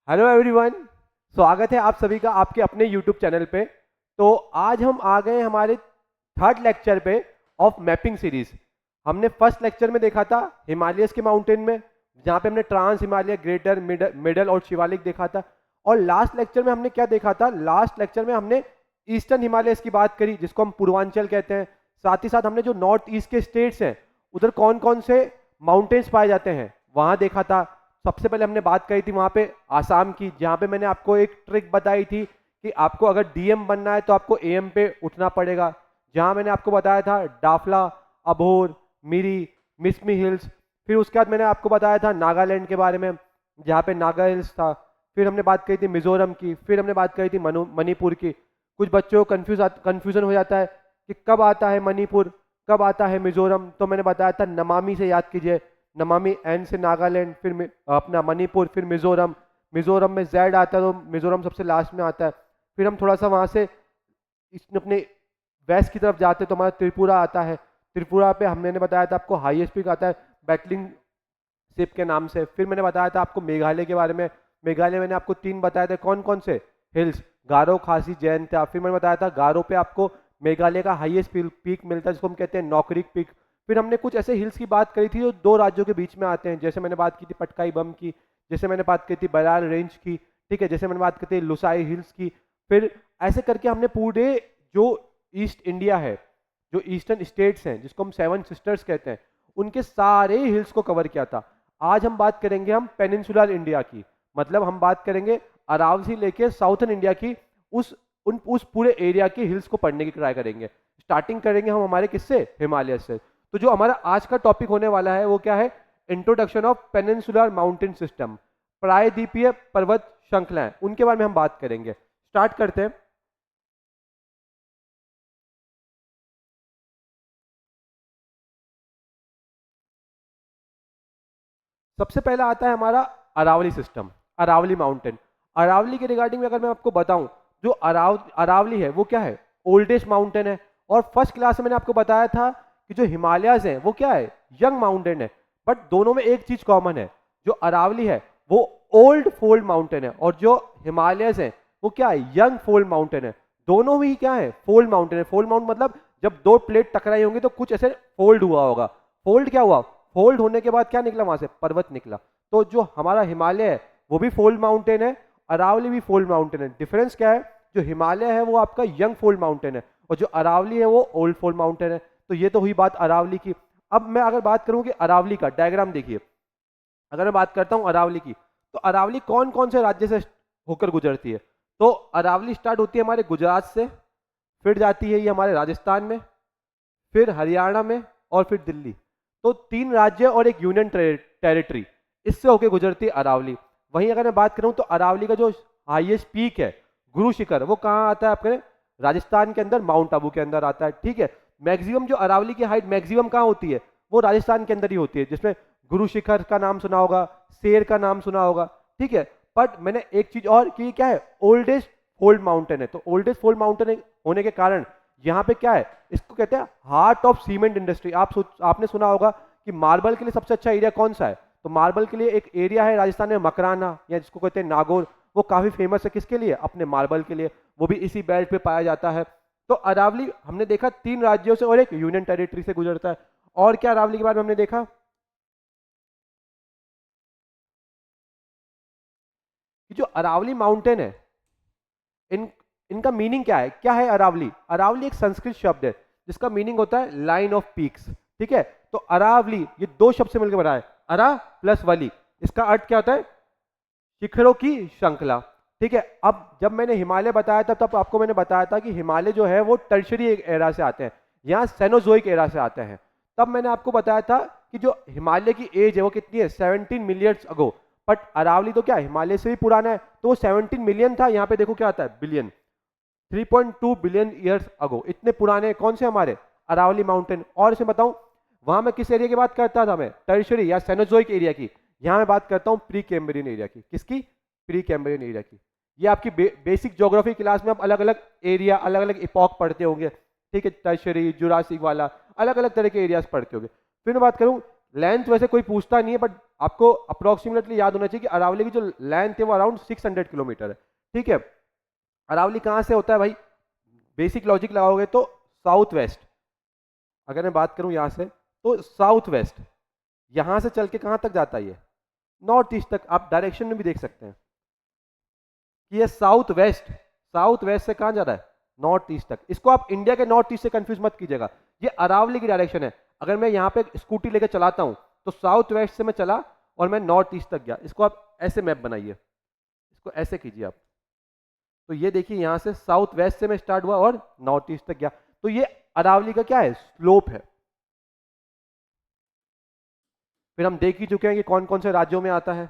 Hello everyone. स्वागत है आप सभी का आपके अपने यूट्यूब चैनल पे। तो आज हम आ गए हमारे थर्ड लेक्चर पे ऑफ मैपिंग सीरीज। हमने फर्स्ट लेक्चर में देखा था हिमालयस के माउंटेन में, जहाँ पे हमने ट्रांस हिमालय, ग्रेटर, मिडल और शिवालिक देखा था। और लास्ट लेक्चर में हमने क्या देखा था? लास्ट लेक्चर में हमने ईस्टर्न हिमालयस की बात करी, जिसको हम पूर्वांचल कहते हैं। साथ ही साथ हमने जो नॉर्थ ईस्ट के स्टेट्स हैं उधर कौन कौन से माउंटेन्स पाए जाते हैं वहाँ देखा था। सबसे पहले हमने बात करी थी वहाँ पे आसाम की, जहाँ पे मैंने आपको एक ट्रिक बताई थी कि आपको अगर डीएम बनना है तो आपको एएम पे उठना पड़ेगा। जहाँ मैंने आपको बताया था डाफला, अबोर, मिरी, मिसमी हिल्स। फिर उसके बाद मैंने आपको बताया था नागालैंड के बारे में, जहाँ पे नागा हिल्स था। फिर हमने बात करी थी मिजोरम की। फिर हमने बात करी थी मणिपुर की। कुछ बच्चों को कन्फ्यूजन हो जाता है कि कब आता है मणिपुर, कब आता है मिजोरम। तो मैंने बताया था नमामि से याद कीजिए। नमामि एन से नागालैंड, फिर अपना मणिपुर, फिर मिजोरम। मिजोरम में जेड आता है तो मिजोरम सबसे लास्ट में आता है। फिर हम थोड़ा सा वहाँ से अपने वेस्ट की तरफ जाते हैं तो हमारा त्रिपुरा आता है। त्रिपुरा पे हमने बताया था आपको हाईएस्ट पीक आता है बैटलिंग शिप के नाम से। फिर मैंने बताया था आपको मेघालय के बारे में। मेघालय मैंने आपको 3 बताए थे, कौन कौन से? हिल्स, गारो, खासी, जयंतिया। फिर मैंने बताया था गारो पे आपको मेघालय का हाईएस्ट पीक मिलता है, जिसको हम कहते हैं नौकरिक पीक। फिर हमने कुछ ऐसे हिल्स की बात करी थी जो 2 राज्यों के बीच में आते हैं, जैसे मैंने बात की थी पटकाई बम की, जैसे मैंने बात की थी बराल रेंज की, ठीक है, जैसे मैंने बात की थी लुसाई हिल्स की। फिर ऐसे करके हमने पूरे जो ईस्ट इंडिया है, जो ईस्टर्न स्टेट्स हैं जिसको हम 7 सिस्टर्स कहते हैं, उनके सारे हिल्स को कवर किया था। आज हम बात करेंगे हम पेनिनसुलर इंडिया की, मतलब हम बात करेंगे अरावली से लेके साउथर्न इंडिया की, उस पूरे एरिया के हिल्स को पढ़ने की ट्राई करेंगे। स्टार्टिंग करेंगे हम हमारे किससे? हिमालय से। तो जो हमारा आज का टॉपिक होने वाला है वो क्या है? Introduction of peninsular mountain system, प्रायद्वीपीय पर्वत श्रृंखलाएं, उनके बारे में हम बात करेंगे। स्टार्ट करते हैं। सबसे पहला आता है हमारा अरावली सिस्टम, अरावली माउंटेन। अरावली के रिगार्डिंग में अगर मैं आपको बताऊं, जो अरावली है वो क्या है? ओल्डेस्ट माउंटेन है। और फर्स्ट क्लास में मैंने आपको बताया था कि जो हिमालयस है वो क्या है? यंग माउंटेन है। बट दोनों में एक चीज कॉमन है, जो अरावली है वो ओल्ड फोल्ड माउंटेन है, और जो हिमालयस है वो क्या है? यंग फोल्ड माउंटेन है। दोनों ही क्या है? फोल्ड माउंटेन है। फोल्ड माउंट मतलब जब 2 प्लेट टकराई होंगी तो कुछ ऐसे फोल्ड हुआ होगा। फोल्ड क्या हुआ? फोल्ड होने के बाद क्या निकला? वहां से पर्वत निकला। तो जो हमारा हिमालय है वो भी फोल्ड माउंटेन है, अरावली भी फोल्ड माउंटेन है। डिफरेंस क्या है? जो हिमालय है वो आपका यंग फोल्ड माउंटेन है, और जो अरावली है वो ओल्ड फोल्ड माउंटेन है। तो ये तो हुई बात अरावली की। अब मैं अगर बात करूं कि अरावली का डायग्राम देखिए, अगर मैं बात करता हूं अरावली की, तो अरावली कौन कौन से राज्य से होकर गुजरती है? तो अरावली स्टार्ट होती है हमारे गुजरात से, फिर जाती है ये हमारे राजस्थान में, फिर हरियाणा में, और फिर दिल्ली। तो 3 राज्य और एक यूनियन टेरिटरी, इससे होके गुजरती है अरावली। वहीं अगर मैं बात करूं तो अरावली का जो हाईएस्ट पीक है, गुरु शिखर, वो कहाँ आता है? आपके राजस्थान के अंदर, माउंट आबू के अंदर आता है, ठीक है। मैक्सिमम जो अरावली की हाइट मैक्सिमम कहाँ होती है? वो राजस्थान के अंदर ही होती है, जिसमें गुरु शिखर का नाम सुना होगा, शेर का नाम सुना होगा, ठीक है। बट मैंने एक चीज और की, क्या है? ओल्डेस्ट फोल्ड माउंटेन है। तो ओल्डेस्ट फोल्ड माउंटेन होने के कारण यहाँ पे क्या है? इसको कहते हैं हार्ट ऑफ सीमेंट इंडस्ट्री। आपने सुना होगा कि मार्बल के लिए सबसे अच्छा एरिया कौन सा है? तो मार्बल के लिए एक एरिया है राजस्थान में, मकराना, या जिसको कहते हैं नागौर। वो काफी फेमस है किसके लिए? अपने मार्बल के लिए। वो भी इसी बेल्ट पे पाया जाता है। तो अरावली हमने देखा 3 राज्यों से और एक यूनियन टेरिटरी से गुजरता है। और क्या अरावली के बारे में हमने देखा कि जो अरावली माउंटेन है, इन इनका मीनिंग क्या है? क्या है अरावली? अरावली एक संस्कृत शब्द है जिसका मीनिंग होता है लाइन ऑफ पीक्स, ठीक है। तो अरावली ये 2 शब्द से मिलकर बना है, अरा प्लस वली। इसका अर्थ क्या होता है? शिखरों की श्रृंखला, ठीक है। अब जब मैंने हिमालय बताया था तब आपको मैंने बताया था कि हिमालय जो है वो टर्शरी एरा से आते हैं, यहाँ सेनोजोइक एरा से आते हैं। तब मैंने आपको बताया था कि जो हिमालय की एज है वो कितनी है? 17 मिलियन अगो। बट अरावली तो क्या हिमालय से भी पुराना है, तो वो 17 मिलियन था। यहाँ पे देखो क्या आता है? बिलियन। 3.2 billion years ago. इतने पुराने कौन से हमारे? अरावली माउंटेन। और इसे बताऊं, वहां मैं किस एरिया की बात करता था? मैं टर्शरी या सेनोजोइक एरिया की। यहां मैं बात करता हूं प्री कैम्ब्रियन एरिया की। किसकी? प्री कैम्ब्रियन एरिया की। ये आपकी बेसिक ज्योग्राफी क्लास में आप अलग अलग एरिया, अलग अलग इपॉक पढ़ते होंगे, ठीक है। टर्शरी, जुरासिक वाला, अलग अलग तरह के एरियाज पढ़ते होंगे। फिर मैं बात करूं लेंथ वैसे कोई पूछता नहीं है, बट आपको अप्रोक्सीमेटली याद होना चाहिए कि अरावली की जो लेंथ है वो अराउंड 600 किलोमीटर है। ठीक है, अरावली कहाँ से होता है भाई, बेसिक लॉजिक लगाओगे तो साउथ वेस्ट, अगर मैं बात करूं यहाँ से तो साउथ वेस्ट, यहां से चल के कहां तक जाता है ये, नॉर्थ ईस्ट तक। आप डायरेक्शन में भी देख सकते हैं कि ये साउथ वेस्ट से कहां जा रहा है, नॉर्थ ईस्ट तक। इसको आप इंडिया के नॉर्थ ईस्ट से कंफ्यूज मत कीजिएगा, ये अरावली की डायरेक्शन है। अगर मैं यहाँ पे स्कूटी लेकर चलाता हूं तो साउथ वेस्ट से मैं चला और मैं नॉर्थ ईस्ट तक गया। इसको आप ऐसे मैप बनाइए, इसको ऐसे कीजिए आप, तो ये देखिए यहां से साउथ वेस्ट से मैं स्टार्ट हुआ और नॉर्थ ईस्ट तक गया। तो ये अरावली का क्या है, स्लोप है। फिर हम देख ही चुके हैं कि कौन कौन से राज्यों में आता है।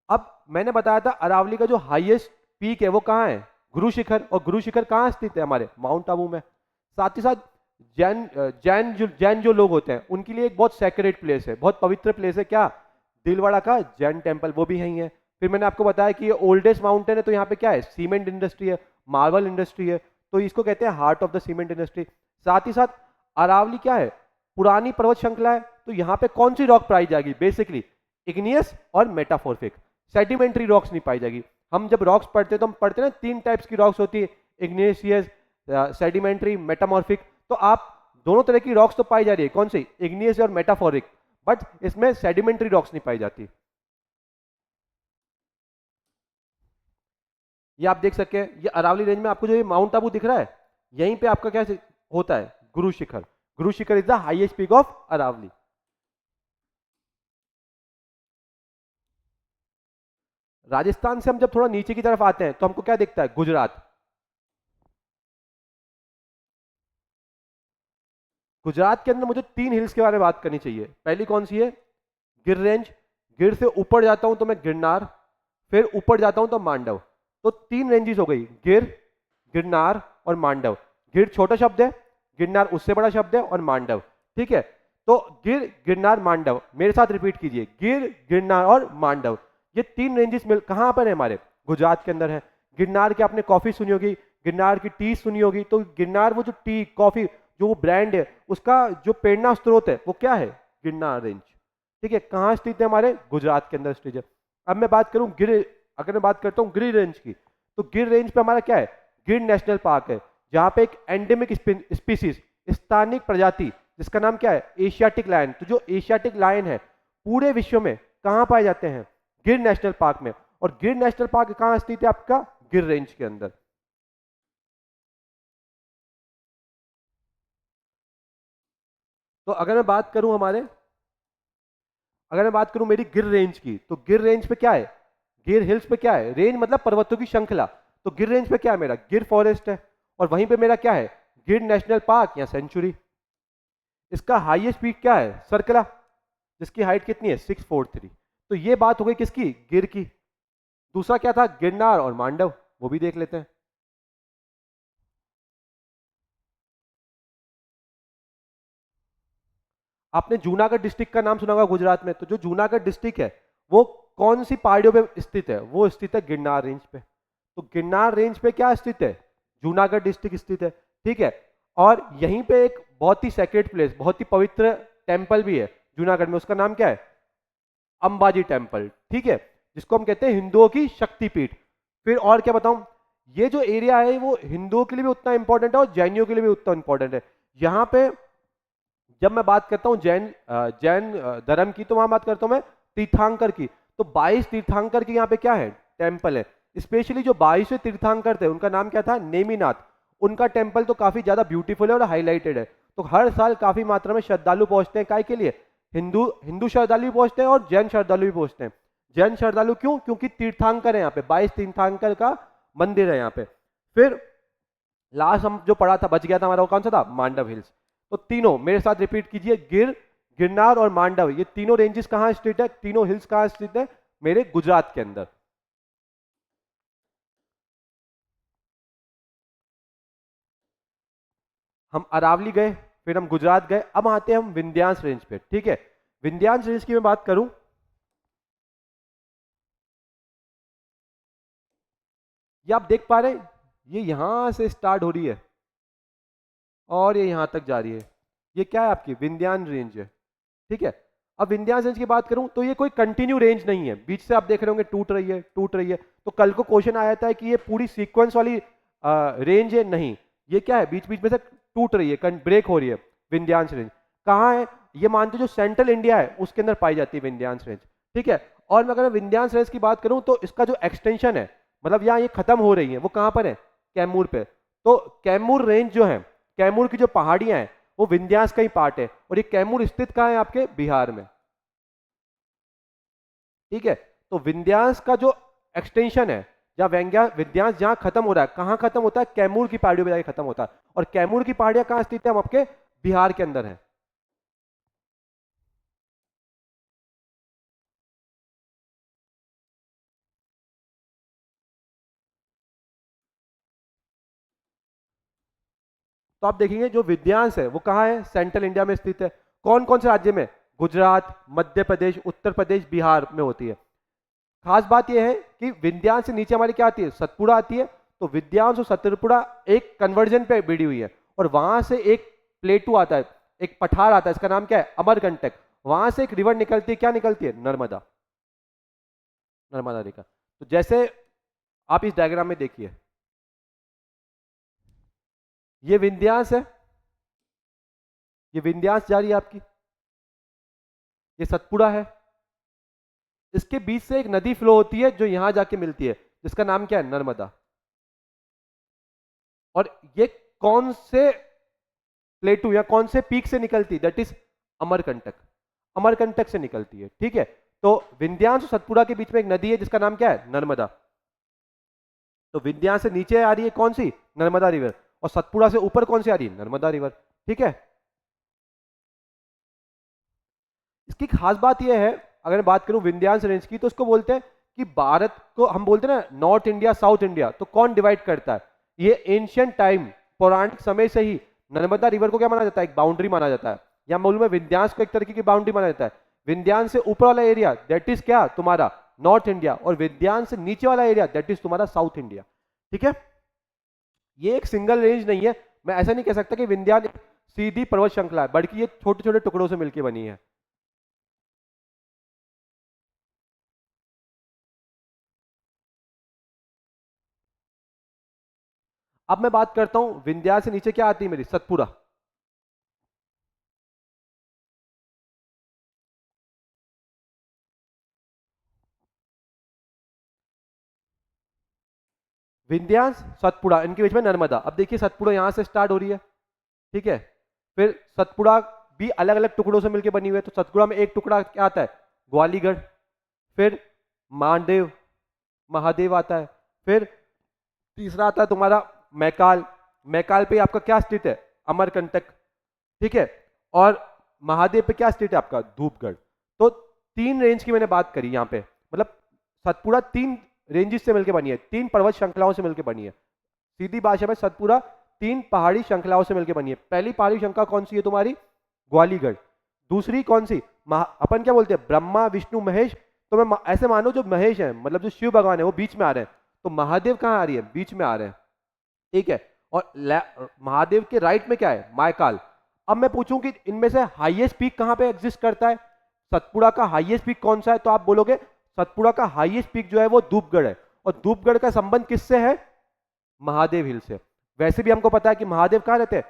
अब मैंने बताया था अरावली का जो हाईएस्ट पीक है वो कहाँ है, गुरु शिखर। और गुरु शिखर कहाँ स्थित है, हमारे माउंट आबू में। साथ ही साथ जैन जो लोग होते हैं उनके लिए एक बहुत सैक्रेड प्लेस है, बहुत पवित्र प्लेस है, क्या, दिलवाड़ा का जैन टेम्पल, वो भी यहीं है। फिर मैंने आपको बताया कि ये ओल्डेस्ट माउंटेन है, तो यहाँ पे क्या है, सीमेंट इंडस्ट्री है, मार्बल इंडस्ट्री है, तो इसको कहते हैं heart of the cement industry. साथ ही साथ अरावली क्या है, पुरानी पर्वत श्रृंखला है, तो यहाँ पे कौन सी रॉक पाई जाएगी, बेसिकली इग्नियस और मेटाफोर्फिक, सेडिमेंट्री रॉक्स नहीं पाई जाएगी। हम जब रॉक्स पढ़ते हैं तो हम पढ़ते हैं ना, तीन टाइप्स की रॉक्स होती है, इग्नियस, सेडिमेंट्री, मेटामॉर्फिक। तो आप दोनों तरह की रॉक्स तो पाई जा रही है, कौन सी, इग्नियस और मेटाफोरिक, बट इसमें सेडिमेंट्री रॉक्स नहीं पाई जाती। ये आप देख सकते हैं, ये अरावली रेंज में आपको जो ये माउंट आबू दिख रहा है, यहीं पे आपका क्या होता है, Guru Shikhar. Guru Shikhar is the highest peak of Aravalli. Rajasthan से हम जब थोड़ा नीचे की तरफ आते हैं तो हमको क्या दिखता है, गुजरात। गुजरात के अंदर मुझे तीन हिल्स के बारे में बात करनी चाहिए। पहली कौन सी है, गिर रेंज, गिर से ऊपर जाता हूं तो मैं गिरनार, फिर ऊपर जाता हूं तो मांडव। तो तीन रेंजेस हो गई, गिर, गिरनार और मांडव। गिर छोटा शब्द है, गिरनार उससे बड़ा शब्द है, और मांडव। ठीक है, तो गिर, गिरनार, मांडव, मेरे साथ रिपीट कीजिए, गिर, गिरनार और मांडव। ये तीन रेंजेस मिल कहां पर है, हमारे गुजरात के अंदर है। गिरनार की आपने कॉफी सुनी होगी, गिरनार की टी सुनी होगी, तो गिरनार वो जो टी कॉफी जो वो ब्रांड है उसका जो प्रेरणा स्रोत है वो क्या है, गिरनार रेंज। ठीक है, कहाँ स्थित है, हमारे गुजरात के अंदर स्थित है। अब मैं बात करूं गिर, अगर मैं बात करता हूं गिर रेंज की, तो गिर रेंज पे हमारा क्या है, गिर नेशनल पार्क है, जहां पे एक एंडेमिक स्पीसीज, स्थानिक प्रजाति, जिसका नाम क्या है, एशियाटिक लायन। तो जो एशियाटिक लायन है पूरे विश्व में कहां पाए जाते हैं, गिर नेशनल पार्क में। और गिर नेशनल पार्क कहां स्थित है, आपका गिर रेंज के अंदर। तो अगर मैं बात करूं मेरी गिर रेंज की, तो गिर रेंज पे क्या है, गिर हिल्स पे क्या है, रेंज मतलब पर्वतों की श्रृंखला। तो गिर रेंज पे क्या है, मेरा गिर फॉरेस्ट है, और वहीं पे मेरा क्या है, गिर नेशनल पार्क या सेंचुरी। इसका हाईएस्ट पीक क्या है, सर्कला, जिसकी हाइट कितनी है, 643। तो ये बात हो गई किसकी, गिर की। दूसरा क्या था, गिरनार और मांडव, वो भी देख लेते हैं। आपने जूनागढ़ डिस्ट्रिक्ट का नाम सुना होगा गुजरात में, तो जो जूनागढ़ डिस्ट्रिक्ट है वो कौन सी पहाड़ियों पे स्थित है, वो स्थित है गिरनार रेंज पे। तो गिरनार रेंज पे क्या स्थित है, जूनागढ़ डिस्ट्रिक्ट स्थित है। ठीक है, और यहीं पे एक बहुत ही सेक्रेट प्लेस, बहुत ही पवित्र टेम्पल भी है जूनागढ़ में, उसका नाम क्या है, अंबाजी टेम्पल। ठीक है, जिसको हम कहते हैं हिंदुओं की शक्तिपीठ। फिर और क्या बताऊं, ये जो एरिया है वो हिंदुओं के लिए भी उतना इंपॉर्टेंट है और जैनियों के लिए भी उतना इंपॉर्टेंट है। यहाँ पे जब मैं बात करता हूँ जैन धर्म की, तो वहां बात करता हूँ मैं तीर्थांकर की। तो 22 तीर्थांकर की यहाँ पे क्या है, टेम्पल है। स्पेशली जो 22वें तीर्थांकर थे उनका नाम क्या था, नेमिनाथ। उनका टेम्पल तो काफी ज्यादा ब्यूटीफुल है और हाईलाइटेड है। तो हर साल काफी मात्रा में श्रद्धालु पहुंचते हैं, काय के लिए, हिंदू हिंदू श्रद्धालु भी पहुंचते हैं और जैन श्रद्धालु भी पहुंचते हैं। जैन श्रद्धालु क्यों, क्योंकि तीर्थांकर है यहाँ पे, 22 तीर्थांकर का मंदिर है यहाँ पे। फिर लास्ट हम जो पढ़ा था, बच गया था हमारा, वो कौन सा था, मांडव हिल्स। तो तीनों मेरे साथ रिपीट कीजिए, गिर, गिरनार और मांडव, ये तीनों रेंजेस कहाँ स्थित है, तीनों हिल्स कहाँ स्थित है, मेरे गुजरात के अंदर। हम अरावली गए, फिर हम गुजरात गए, अब आते हैं हम विंध्यांस रेंज पे। ठीक है, विंध्यांस रेंज की मैं बात करूं, ये आप देख पा रहे हैं, ये यहां से स्टार्ट हो रही है, और ये यहाँ तक जा रही है। ये क्या है आपकी विंध्यान रेंज है, ठीक है। अब विंध्यान रेंज की बात करूं तो ये कोई कंटिन्यू रेंज नहीं है, बीच से आप देख रहे होंगे टूट रही है टूट रही है। तो कल को क्वेश्चन आया था कि ये पूरी सीक्वेंस वाली रेंज है, नहीं, ये क्या है बीच बीच में से टूट रही है, ब्रेक हो रही है। विंध्यांश रेंज कहाँ है, ये मानते जो सेंट्रल इंडिया है उसके अंदर पाई जाती है विंध्यांश रेंज, ठीक है। और मैं अगर विंध्यांश रेंज की बात करूं तो इसका जो एक्सटेंशन है, मतलब यहाँ ये खत्म हो रही है, वो कहाँ पर है, कैमूर पे। तो कैमूर रेंज जो है, कैमूर की जो पहाड़ियां हैं वो विंध्यास का ही पार्ट है, और ये कैमूर स्थित कहाँ है आपके बिहार में, ठीक है। तो विंध्यास का जो एक्सटेंशन है, जहाँ विंध्यास जहां खत्म हो रहा है, कहाँ खत्म होता है, कैमूर की पहाड़ियों में जाके खत्म होता है। और कैमूर की पहाड़ियां कहाँ स्थित है, हम आपके बिहार के अंदर है। तो आप देखेंगे जो विंध्यास है वो कहाँ है, सेंट्रल इंडिया में स्थित है। कौन कौन से राज्य में, गुजरात, मध्य प्रदेश, उत्तर प्रदेश, बिहार में होती है। खास बात यह है कि विंध्यास से नीचे हमारी क्या आती है, सतपुड़ा आती है। तो विंध्यास और सतपुड़ा एक कन्वर्जन पे बिड़ी हुई है, और वहां से एक प्लेटू आता है, एक पठार आता है, इसका नाम क्या है, अमरकंटक। वहां से एक रिवर निकलती है, क्या निकलती है, नर्मदा, नर्मदा रिवर। तो जैसे आप इस डायग्राम में देखिए, ये विंध्यास है, ये विंध्यास जा रही है आपकी, ये सतपुड़ा है, इसके बीच से एक नदी फ्लो होती है जो यहां जाके मिलती है, जिसका नाम क्या है, नर्मदा। और ये कौन से प्लेटू या कौन से पीक से निकलती है, दैट इज अमरकंटक, अमरकंटक से निकलती है, ठीक है। तो विंध्यास और सतपुड़ा के बीच में एक नदी है जिसका नाम क्या है, नर्मदा। तो विंध्यास से नीचे आ रही है कौन सी, नर्मदा रिवर, और सतपुड़ा से ऊपर कौन सी आ रही है, नर्मदा रिवर, ठीक है। इसकी खास बात यह है, अगर मैं बात करूं विंध्यास रेंज की, तो उसको बोलते हैं कि भारत को हम बोलते हैं ना नॉर्थ इंडिया साउथ इंडिया, तो कौन डिवाइड करता है, ये एंशियंट टाइम, पौराणिक समय से ही नर्मदा रिवर को क्या माना जाता है, एक बाउंड्री माना जाता है। या मालूम है विंध्यास को एक तरीके की बाउंड्री माना जाता है। विंध्यास से ऊपर वाला एरिया दैट इज क्या तुम्हारा नॉर्थ इंडिया, और विंध्यास से नीचे वाला एरिया दैट इज तुम्हारा साउथ इंडिया, ठीक है। ये एक सिंगल रेंज नहीं है, मैं ऐसा नहीं कह सकता कि विंध्यास एक सीधी पर्वत श्रृंखला है, बल्कि ये छोटे छोटे टुकड़ों से मिलकर बनी है। अब मैं बात करता हूं विंध्यास से नीचे क्या आती है मेरी, सतपुड़ा। विंध्यास सतपुड़ा, इनके बीच में नर्मदा। अब देखिए सतपुड़ा यहां से स्टार्ट हो रही है, ठीक है। फिर सतपुड़ा भी अलग अलग टुकड़ों से मिलकर बनी हुई है। तो सतपुड़ा में एक टुकड़ा क्या आता है, ग्वालीगढ़, फिर मानदेव, महादेव आता है, फिर तीसरा आता है तुम्हारा मैकाल, मैकाल पे आपका क्या स्थित है, अमरकंटक, ठीक है। और महादेव पे क्या स्थित है आपका, धूपगढ़। तो तीन रेंज की मैंने बात करी यहाँ पे, मतलब सतपुड़ा तीन रेंजेस से मिलकर बनी है, तीन पर्वत श्रृंखलाओं से मिलकर बनी है। सीधी भाषा में सतपुड़ा तीन पहाड़ी श्रृंखलाओं से मिलकर बनी है। पहली पहाड़ी श्रृंखला कौन सी है तुम्हारी, ग्वालीगढ़। दूसरी कौन सी, अपन क्या बोलते हैं, ब्रह्मा विष्णु महेश। तो मैं ऐसे मानो जो महेश है, मतलब जो शिव भगवान है वो बीच में आ रहे हैं, तो महादेव कहाँ आ रही है, बीच में आ रहे हैं, ठीक है। और महादेव के राइट में क्या है, मायकाल। अब मैं पूछूं कि इनमें से हाईएस्ट पीक कहां पे एग्जिस्ट करता है, सतपुड़ा का हाईएस्ट पीक कौन सा है, तो आप बोलोगे सतपुड़ा का हाईएस्ट पीक जो है वो धूपगढ़ है। और धूपगढ़ का संबंध किससे है, महादेव हिल से। वैसे भी हमको पता है कि महादेव कहाँ रहते हैं,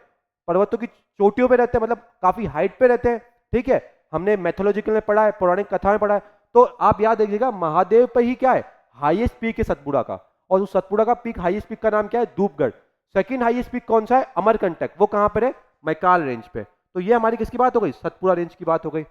पर्वतों की चोटियों पे रहते हैं, मतलब काफी हाइट पे रहते हैं, ठीक है। हमने मैथोलॉजिकल में पढ़ा है, पौराणिक कथा में पढ़ा है। तो आप याद रखिएगा महादेव पे ही क्या है, हाईएस्ट पीक है सतपुड़ा का। और उस सतपुड़ा का पीक, हाईएस्ट पीक का नाम क्या है, धूपगढ़। सेकंड हाईएस्ट पीक कौन सा है, अमरकंटक, वो कहां पर है, मैकाल रेंज पे। तो ये हमारी किसकी बात हो गई, सतपुड़ा रेंज की बात हो गई।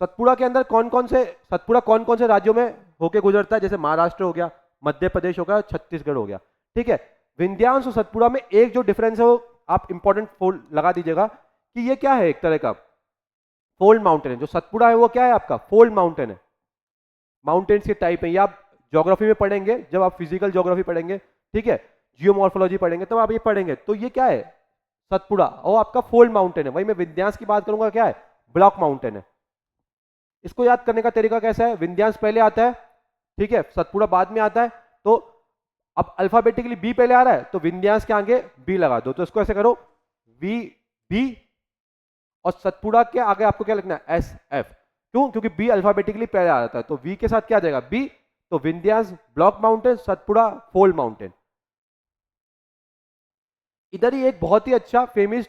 सतपुड़ा के अंदर कौन कौन से, सतपुड़ा कौन कौन से राज्यों में होके गुजरता है, जैसे महाराष्ट्र हो गया, मध्य प्रदेश हो गया, छत्तीसगढ़ हो गया, ठीक है। विंध्यांश और सतपुड़ा में एक जो डिफरेंस है वो आप इंपॉर्टेंट फोल्ड लगा दीजिएगा, कि ये क्या है, एक तरह का फोल्ड माउंटेन है। जो सतपुड़ा है वो क्या है आपका, फोल्ड माउंटेन है, माउंटेन्स के टाइप है। ये आप ज्योग्राफी में पढ़ेंगे, जब आप फिजिकल ज्योग्राफी पढ़ेंगे, ठीक है, जियोमॉर्फोलॉजी पढ़ेंगे, तब आप ये पढ़ेंगे। तो ये क्या है, सतपुड़ा, और आपका फोल्ड माउंटेन है। वही मैं विंध्यांश की बात करूंगा, क्या है, ब्लॉक माउंटेन है। इसको याद करने का तरीका कैसा है, विंध्यांश पहले आता है, ठीक है, सतपुड़ा बाद में आता है। तो अब अल्फाबेटिकली बी पहले आ रहा है तो विंध्यास के आगे बी लगा दो, तो इसको ऐसे करो वी बी, और सतपुड़ा के आगे आपको क्या लिखना है एस एफ। क्यों? क्योंकि बी अल्फाबेटिकली पहले आ जाता है, तो वी के साथ क्या आ जाएगा बी, तो Vindhyas block mountain, Satpura fold mountain. इधर ही एक बहुत ही अच्छा फेमस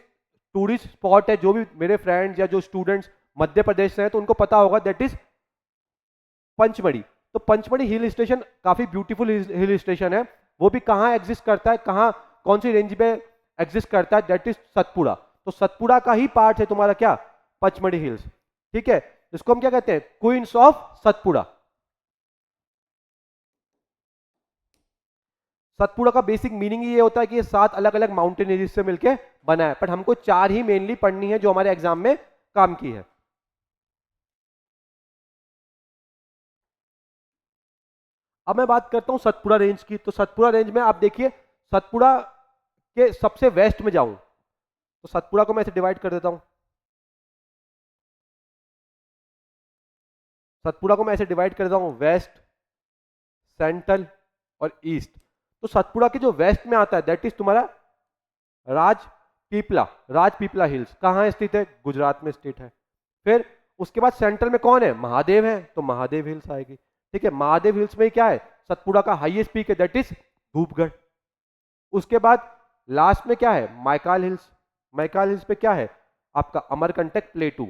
टूरिस्ट स्पॉट है, जो भी मेरे फ्रेंड्स या जो स्टूडेंट्स मध्य प्रदेश से हैं तो उनको पता होगा, दैट इज पंचमढ़ी। तो पंचमढ़ी हिल स्टेशन काफी ब्यूटीफुल हिल स्टेशन है, वो भी कहाँ एग्जिस्ट करता है, कहाँ कौन सी रेंज पे एग्जिस्ट करता है, दैट इज सतपुड़ा। तो सतपुड़ा का ही पार्ट है तुम्हारा क्या, पचमढ़ी हिल्स। ठीक है, इसको हम क्या कहते हैं, क्वींस ऑफ सतपुड़ा। सतपुड़ा का बेसिक मीनिंग ये होता है कि ये 7 अलग अलग माउंटेन एरिया से मिलके बना है, बट हमको 4 ही मेनली पढ़नी है जो हमारे एग्जाम में काम की है। अब मैं बात करता हूं सतपुड़ा रेंज की। तो सतपुड़ा रेंज में आप देखिए, सतपुड़ा के सबसे वेस्ट में जाऊं तो सतपुड़ा को मैं ऐसे डिवाइड कर देता हूं, सतपुड़ा को मैं ऐसे डिवाइड कर देता हूं वेस्ट, सेंट्रल और ईस्ट। तो सतपुड़ा के जो वेस्ट में आता है दैट इज तुम्हारा राजपीपला, राजपीपला हिल्स कहाँ स्थित है, गुजरात में स्थित है। फिर उसके बाद सेंट्रल में कौन है, महादेव है, तो महादेव हिल्स आएगी। ठीक है, महादेव हिल्स में क्या है, सतपुड़ा का हाईएस्ट पीक है दैट इज धूपगढ़। उसके बाद लास्ट में क्या है, माइकाल हिल्स। माइकाल हिल्स पे क्या है आपका Amarkantak प्लेटू,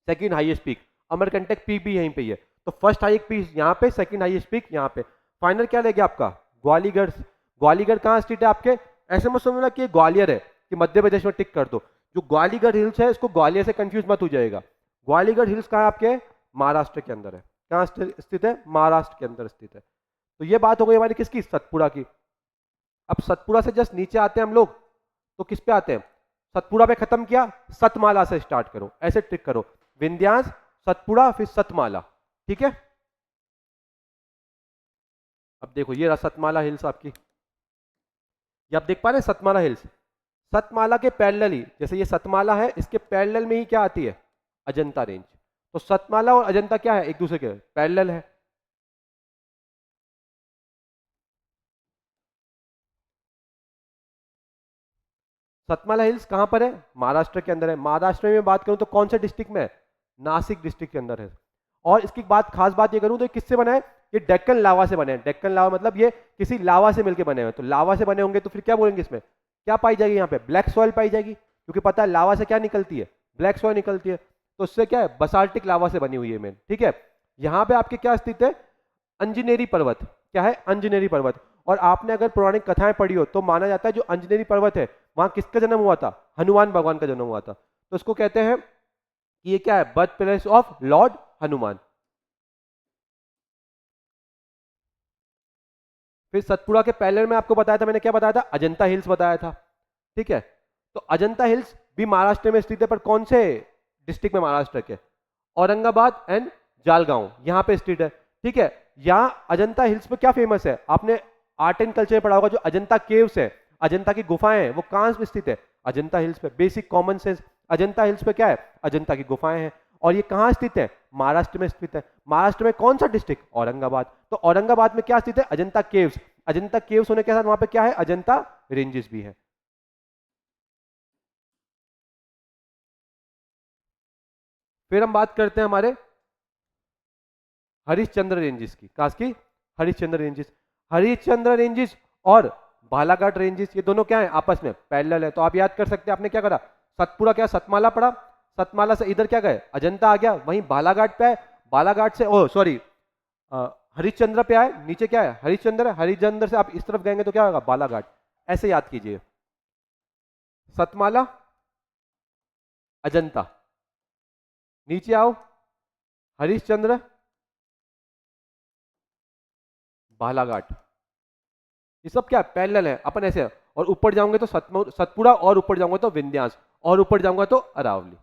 second highest peak. Amarkantak peak भी यहीं पे ही है, तो फर्स्ट हाईएस्ट पीक यहाँ पे, सेकंड हाईएस्ट पीक यहाँ पे। फाइनल क्या रहेगा आपका ग्वालीगढ़। ग्वालीगढ़ कहाँ स्थित है आपके, ऐसे मत समझना कि ग्वालियर है कि मध्य प्रदेश में, टिक कर दो। जो ग्वालीगढ़ हिल्स है इसको ग्वालियर से कंफ्यूज मत हो जाएगा। ग्वालीगढ़ हिल्स कहाँ आपके, महाराष्ट्र के अंदर है। कहाँ स्थित है, महाराष्ट्र के अंदर स्थित है। तो ये बात हो गई हमारी किसकी, सतपुड़ा की। अब सतपुड़ा से जस्ट नीचे आते हैं हम लोग, तो किस पे आते हैं, सतपुड़ा पे खत्म किया, सतमाला से स्टार्ट करो, ऐसे ट्रिक करो, विंध्यास, सतपुड़ा, फिर सतमाला। ठीक है, अब देखो ये रहा सतमाला हिल्स आपकी, ये आप देख पा रहे हैं सतमाला हिल्स। सतमाला के पैरेलल ही, जैसे ये सतमाला है इसके पैरेलल में ही क्या आती है, अजंता रेंज। तो सतमाला और अजंता क्या है, एक दूसरे के पैरेलल है। सतमाला हिल्स कहां पर है, महाराष्ट्र के अंदर है। महाराष्ट्र में बात करूं तो कौन से डिस्ट्रिक्ट में है, नासिक डिस्ट्रिक्ट के अंदर है। और इसकी बात खास बात ये करूं तो किससे बना है, ये डेक्कन लावा से बने हैं। डेक्कन लावा मतलब ये किसी लावा से मिलकर बने हुए, तो लावा से बने होंगे तो फिर क्या बोलेंगे, इसमें क्या पाई जाएगी, यहाँ पे ब्लैक सॉइल पाई जाएगी, क्योंकि पता है लावा से क्या निकलती है, ब्लैक सॉइल निकलती है। तो उससे क्या है, बसाल्टिक लावा से बनी हुई है मेन। ठीक है, यहाँ पे आपके क्या स्थित है, अंजनेरी पर्वत। क्या है, अंजनेरी पर्वत। और आपने अगर पौराणिक कथाएं पढ़ी हो तो माना जाता है जो अंजनेरी पर्वत है वहां किसका जन्म हुआ था, हनुमान भगवान का जन्म हुआ था। तो इसको कहते हैं कि ये क्या है, birth place of Lord Hanuman. फिर सतपुड़ा के पैरेलल में आपको बताया था, मैंने क्या बताया था, अजंता हिल्स बताया था। ठीक है, तो अजंता हिल्स भी महाराष्ट्र में स्थित है, पर कौन से डिस्ट्रिक्ट में, महाराष्ट्र के औरंगाबाद एंड जालगांव यहां पे स्थित है। ठीक है, यहां अजंता हिल्स पे क्या फेमस है, आपने आर्ट एंड कल्चर पढ़ा होगा, जो अजंता केव्स है, अजंता की गुफाएं हैं, वो कहां पे स्थित है, अजंता हिल्स पे। Basic common sense, Ajanta hills पे क्या है, अजंता की गुफाएं हैं। और ये कहां स्थित है, महाराष्ट्र में स्थित है। महाराष्ट्र में कौन सा डिस्ट्रिक्ट, औरंगाबाद। तो औरंगाबाद में क्या स्थित है, अजंता केव्स। अजंता केव्स होने के साथ वहां पे क्या है, अजंता रेंजेस भी है। फिर हम बात करते हैं हमारे हरिश्चंद्र रेंजेस की, खास की हरिश्चंद्र रेंजेस। हरिश्चंद्र रेंजेस और बालाघाट रेंजेस, ये दोनों क्या है, आपस में पैरेलल है। तो आप याद कर सकते हैं, आपने क्या करा, सतपुड़ा क्या, सतमाला पढ़ा, सतमाला से इधर क्या गए, अजंता आ गया, वहीं बालाघाट पे आए, बालाघाट से ओ सॉरी हरिश्चंद्र पे आए, नीचे क्या है, हरिश्चंद्र, हरिश्चंद्र से आप इस तरफ गएंगे तो क्या होगा, बालाघाट। ऐसे याद कीजिए, सतमाला, अजंता, नीचे आओ, हरिश्चंद्र, बालाघाट, ये सब क्या पैरेलल है, अपन ऐसे। और ऊपर जाऊंगे तो सतपुड़ा, और ऊपर जाऊंगा तो विंध्यास, और ऊपर जाऊंगा तो अरावली।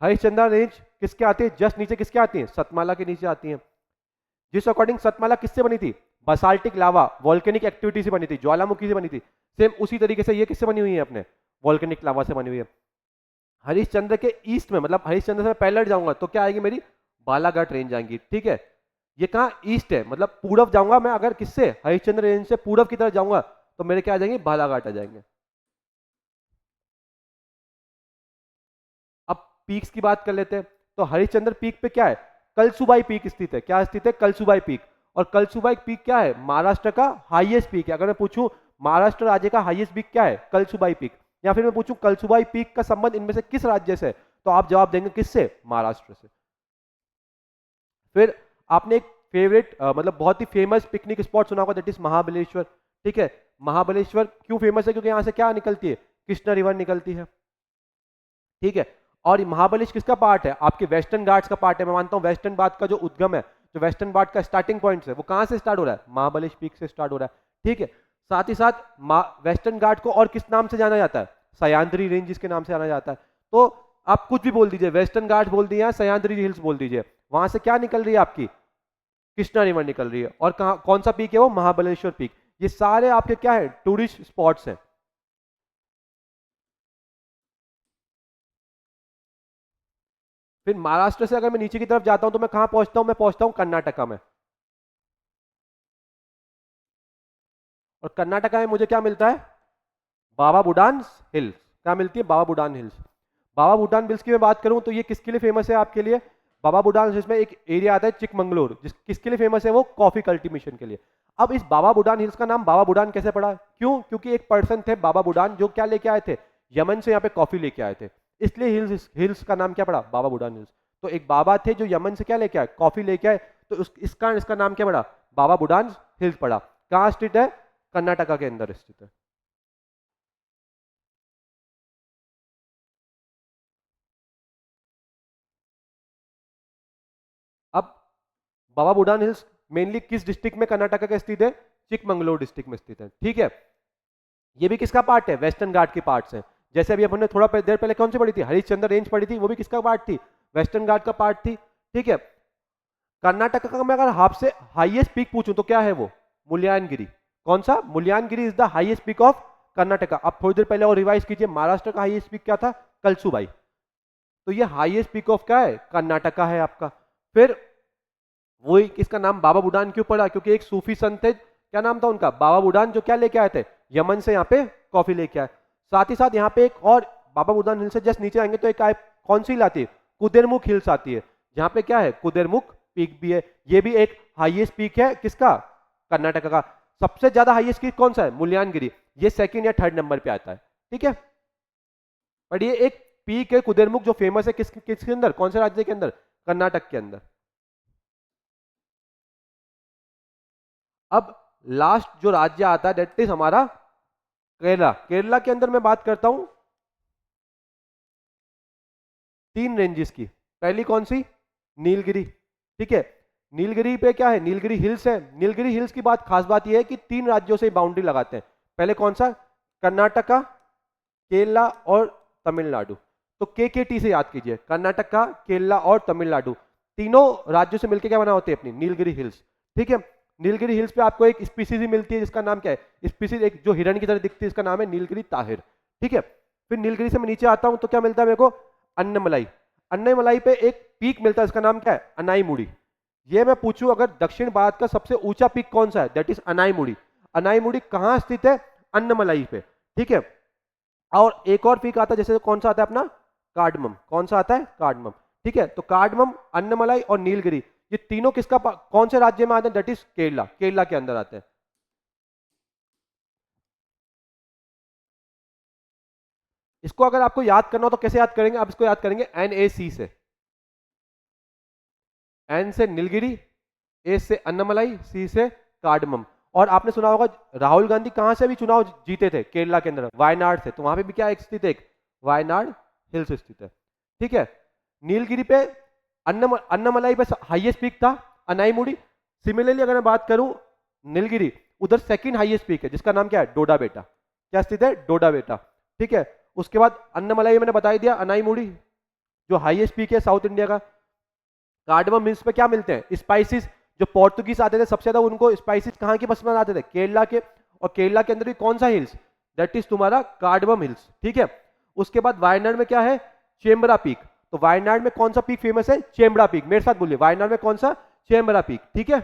हरिश्चंद्र रेंज किसके आती है, जस्ट नीचे किसके आती है, सतमाला के नीचे आती है। जिस अकॉर्डिंग सतमाला किससे बनी थी, बसाल्टिक लावा, वॉल्केनिक एक्टिविटी से बनी थी, ज्वालामुखी से बनी थी। सेम उसी तरीके से ये किससे बनी हुई है, अपने वॉल्केनिक लावा से बनी हुई है। हरिश्चंद्र के ईस्ट में, मतलब हरिश्चंद्र से मैं पहले जाऊंगा तो क्या आएगी मेरी, बालाघाट रेंज आएंगी। ठीक है, ये कहाँ ईस्ट है, मतलब पूरब जाऊंगा मैं, अगर किससे हरिश्चंद्र रेंज से पूरब की तरफ जाऊंगा तो मेरे क्या आ जाएंगे, बालाघाट आ जाएंगे। अब पीक्स की बात कर लेते हैं, तो हरिश्चंद्र पीक पे क्या है, कलसुबाई पीक स्थित है। क्या स्थित है, कलसुबाई पीक। और कलसुबाई पीक क्या है, महाराष्ट्र का हाईएस्ट पीक है। अगर मैं पूछूं महाराष्ट्र राज्य का हाईएस्ट पीक क्या है, कलसुबाई पीक, या फिर मैं पूछूं कलसुबाई पीक का संबंध इनमें से किस राज्य से है, तो आप जवाब देंगे किससे, महाराष्ट्र से। फिर आपने एक फेवरेट मतलब बहुत ही फेमस पिकनिक स्पॉट सुना होगा, दैट इज महाबलेश्वर। ठीक है, महाबलेश्वर क्यों फेमस है, क्योंकि यहाँ से क्या निकलती है, कृष्णा रिवर निकलती है। ठीक है, और महाबलेश्वर किसका पार्ट है, आपके वेस्टर्न घाट्स का पार्ट है। मैं मानता हूँ वेस्टर्न घाट का जो उद्गम है, जो वेस्टर्न घाट का स्टार्टिंग पॉइंट है, वो कहाँ से स्टार्ट हो रहा है, महाबलेश्वर पीक से स्टार्ट हो रहा है। ठीक है, साथ ही साथ वेस्टर्न घाट को और किस नाम से जाना जाता है, सह्याद्री रेंज के नाम से जाना जाता है। तो आप कुछ भी बोल दीजिए, वेस्टर्न घाट बोल दिया, सह्याद्री हिल्स बोल दीजिए, वहां से क्या निकल रही है आपकी, कृष्णा रिवर निकल रही है। और कहा कौन सा पीक है वो, महाबलेश्वर पीक। ये सारे आपके क्या है, टूरिस्ट स्पॉट्स हैं। फिर महाराष्ट्र से अगर मैं नीचे की तरफ जाता हूं तो मैं कहां पहुंचता हूं, मैं पहुंचता हूं कर्नाटका में। और कर्नाटका में मुझे क्या मिलता है, बाबा बुडान हिल्स। क्या मिलती है, बाबा बुडान हिल्स। बाबा बुडान हिल्स की मैं बात करूं तो ये किसके लिए फेमस है आपके लिए, बाबा बुडान हिल्स में एक एरिया आता है चिकमंगलूर, जिस किसके लिए फेमस है वो, कॉफी कल्टीवेशन के लिए। अब इस बाबा बुडान हिल्स का नाम बाबा बुडान कैसे पड़ा, क्यों, क्योंकि एक पर्सन थे बाबा बुडान जो क्या लेके आए थे, यमन से यहाँ पे कॉफी लेके आए थे, इसलिए हिल्स हिल्स का नाम क्या पड़ा, बाबा बुडान हिल्स। तो एक बाबा थे जो यमन से क्या लेके आए, कॉफी लेके आए, तो इस कारण इसका नाम क्या पड़ा, बाबा बुडान हिल्स पड़ा। कहाँ स्थित है, कर्नाटका के अंदर स्थित है। अब बाबा बुडान हिल्स मेनली किस डिस्ट्रिक्ट में कर्नाटका के स्थित है, चिकमंगलूर डिस्ट्रिक्ट में स्थित है। ठीक है, ये भी किसका पार्ट है, वेस्टर्न घाट की पार्ट है। जैसे अभी अपने थोड़ा देर पहले कौन सी पढ़ी थी, हरिश्चंद्र रेंज पढ़ी थी, वो भी किसका पार्ट थी, वेस्टर्न घाट का पार्ट थी। ठीक है, कर्नाटका का मैं अगर आपसे हाईएस्ट पीक पूछूं तो क्या है वो, मुल्यानगिरी। कौन सा, Mullayanagiri is the highest peak of Karnataka. अब थोड़ी देर पहले और रिवाइज कीजिए, महाराष्ट्र का हाईएस्ट पीक क्या था, कलसुबाई। तो ये हाईएस्ट पीक ऑफ क्या है, कर्नाटका है आपका। फिर वही इसका नाम बाबा बुडान क्यों पड़ा, क्योंकि एक सूफी संत थे, क्या नाम था उनका, बाबा बुडान, जो क्या लेके आए थे, यमन से यहाँ पे कॉफी लेके आए। साथ ही साथ यहाँ पे एक और, बाबा बुडान हिल से जस्ट नीचे आएंगे तो एक कौन सी हिल आती है, कुदेरमुख हिल्स आती है, जहाँ पे क्या है, कुदेरमुख पीक भी है। ये भी एक हाईएस्ट पीक है किसका, कर्नाटका का। सबसे ज्यादा हाईएस्ट पीक कौन सा है, मुल्यानगिरी, ये सेकंड या थर्ड नंबर पे आता है। ठीक है, पर ये एक पीक है कुदेरमुख जो फेमस है किसके अंदर, कौन से राज्य के अंदर, कर्नाटक के अंदर। अब लास्ट जो राज्य आता है दैट इज हमारा केरला। केरला के अंदर मैं बात करता हूं तीन रेंजेस की। पहली कौन सी, नीलगिरी। ठीक है, नीलगिरी पे क्या है, नीलगिरी हिल्स है। नीलगिरी हिल्स की बात, खास बात यह है कि तीन राज्यों से बाउंड्री लगाते हैं। पहले कौन सा, कर्नाटका, केरला और तमिलनाडु। तो के से याद कीजिए, कर्नाटका, केरला और तमिलनाडु, तीनों राज्यों से मिलकर क्या बना होते हैं अपनी नीलगिरी हिल्स। ठीक है, नीलगिरी हिल्स पे आपको एक स्पीसीज भी मिलती है जिसका नाम क्या है, स्पीसीज एक जो हिरण की तरह दिखती है, इसका नाम है नीलगिरी ताहिर। ठीक है, फिर नीलगिरी से मैं नीचे आता हूं तो क्या मिलता है मेरे को, अन्नमलाई। अन्नमलाई पे एक पीक मिलता है, इसका नाम क्या है, अनाईमुड़ी। ये मैं पूछूं अगर दक्षिण भारत का सबसे ऊंचा पीक कौन सा है, दैट इज अनाईमुड़ी। अनाईमुड़ी कहां स्थित है, अन्नमलाई पे। ठीक है, और एक और पीक आता है, जैसे कौन सा आता है अपना, कार्डमम। कौन सा आता है, कार्डमम। ठीक है, तो कार्डमम, अन्नमलाई और नीलगिरी, ये तीनों किसका कौन से राज्य में आते हैं, दैट इज केरला। केरला के अंदर आते हैं। इसको अगर आपको याद करना हो तो कैसे याद करेंगे, आप इसको याद करेंगे NAC से। एन से नीलगिरी, ए से अन्नमलाई, सी से कार्डमम। और आपने सुना होगा राहुल गांधी कहां से भी चुनाव जीते थे, केरला के अंदर, वायनाड से। तो वहां पे भी क्या स्थित है, एक वायनाड हिल्स स्थित है। ठीक है, नीलगिरी पे अन्नमलाई पे हाईएस्ट पीक था अनाईमुड़ी। सिमिलरली अगर मैं बात करूं नीलगिरी, उधर सेकंड हाईएस्ट पीक है जिसका नाम क्या है, डोडा बेटा। क्या स्थित है, डोडा बेटा। ठीक है, उसके बाद अन्नमलाई मैंने बता ही दिया, अनाईमुड़ी जो हाईएस्ट पीक है साउथ इंडिया का। कार्डमम हिल्स पे क्या मिलते हैं, स्पाइसेस। जो पोर्तुगीज आते थे सबसे ज्यादा उनको स्पाइसेस कहाँ के पसंद आते थे, केरला के। और केरला के अंदर भी कौन सा हिल्स, दैट इज तुम्हारा कार्डमम हिल्स। ठीक है, उसके बाद वायनाड में क्या है, चेम्बरा पीक। तो वायनाड में कौन सा पीक फेमस है? चेम्बरा पीक। मेरे साथ बोलिए, वायनाड में कौन सा? चेम्बरा पीक। ठीक है,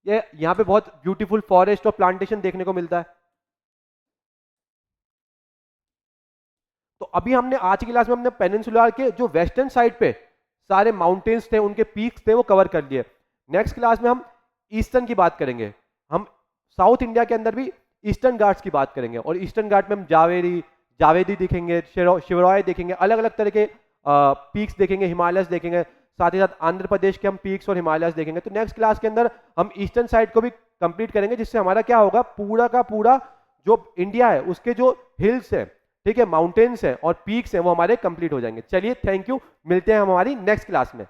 ये यहाँ पे बहुत ब्यूटीफुल फॉरेस्ट और प्लांटेशन देखने को मिलता है। तो अभी हमने आज की क्लास में हमने पेनिनसुलर के जो वेस्टर्न साइड पे सारे माउंटेन्स थे, उनके पीक्स थे, वो कवर कर लिए। नेक्स्ट क्लास में हम ईस्टर्न की बात करेंगे। हम साउथ इंडिया के अंदर भी ईस्टर्न घाट्स की बात करेंगे, और ईस्टर्न घाट में हम जावेदी देखेंगे, शिवराय देखेंगे, अलग अलग तरह के पीक्स देखेंगे, हिमालयस देखेंगे, साथ ही साथ आंध्र प्रदेश के हम पीक्स और हिमालयस देखेंगे। तो नेक्स्ट क्लास के अंदर हम ईस्टर्न साइड को भी कंप्लीट करेंगे, जिससे हमारा क्या होगा, पूरा का पूरा जो इंडिया है उसके जो हिल्स है, ठीक है, माउंटेन्स हैं और पीक्स हैं, वो हमारे कंप्लीट हो जाएंगे। चलिए, थैंक यू, मिलते हैं हम हमारी नेक्स्ट क्लास में।